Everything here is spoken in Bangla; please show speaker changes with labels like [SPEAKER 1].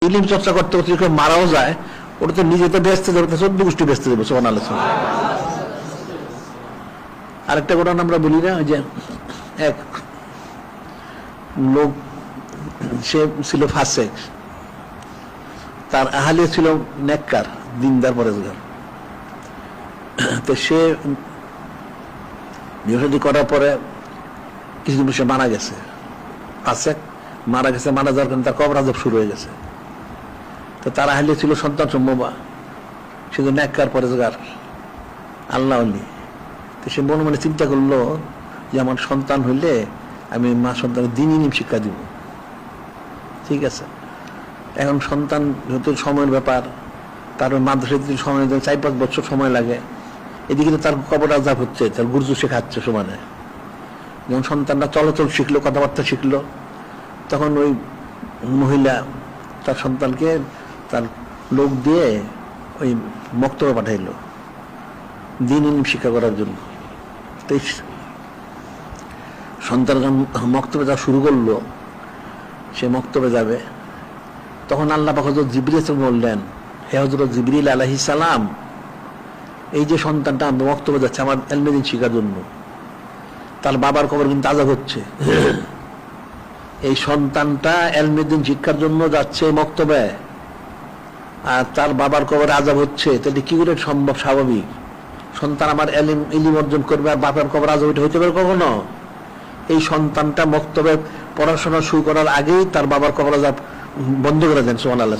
[SPEAKER 1] ইলম চর্চা করতে করতে কেউ মারাও যায়, ওটা তো নিজে তো ব্যস্ত যাবে, 14 গোষ্ঠী ব্যস্ত যাবে। সুবহানাল্লাহ। আরেকটা ঘটনা আমরা বলি না, যে এক লোক, সে ছিল ফাসেক, তার আহালিয়া ছিল নেককার, দিনদার, পরেজগার। তো সে বিয়ে করার পরে কিছুদিন সে মারা গেছে। ফাসেক মারা গেছে, মারা যাওয়ার কারণে তার কবর আযাব শুরু হয়ে গেছে। তো তার আহলিয়া ছিল সন্তান সম্ভবা, সে তো নেককার, পরেজগার, আল্লাহ আলী। তো সে মনে মনে চিন্তা করলো যে আমার সন্তান হইলে আমি মা সন্তানের দ্বীনি ইলম শিক্ষা দিব। ঠিক আছে, এখন সন্তান যেহেতু সময়ের ব্যাপার, তারপর মাদ্রাসায় সময় 4-5 বছর সময় লাগে, এদিকে তো তার কবর আযাব হচ্ছে, তার গুরজু শেখাচ্ছে সমানে। যখন সন্তানরা চলাচল শিখলো, কথাবার্তা শিখলো, তখন ওই মহিলা তার সন্তানকে তার লোক দিয়ে ওই মক্তবে পাঠাইলো দ্বীন ইলম শিক্ষা করার জন্য। তো সন্তান যখন মক্তবে যাওয়া শুরু করলো, সে মক্তবে যাবে, তখন আল্লাহ পাক হযরত জিবরিল বললেন, হে হযরত জিবরিল আলাইহিস সালাম, এই যে সন্তানটা আমার মক্তবে যাচ্ছে আমার ইলমে দ্বীন শিক্ষার জন্য, তার বাবার কবর কিন্তু আযাব হচ্ছে। এই সন্তানটা ইলমে দ্বীন শিক্ষার জন্য যাচ্ছে মক্তবে, আর তার বাবার কবরে আযাব হচ্ছে, তাহলে কি করে সম্ভব? স্বাভাবিক সন্তান আমার ইলম অর্জন করবে আর বাবার কবর আযাব হইতে পারে কখনো? এই সন্তানটা মক্তবে পড়াশোনা শুরু করার আগেই তার বাবার কবর আযাব বন্ধ করে দেন। সুবহানাল্লাহ।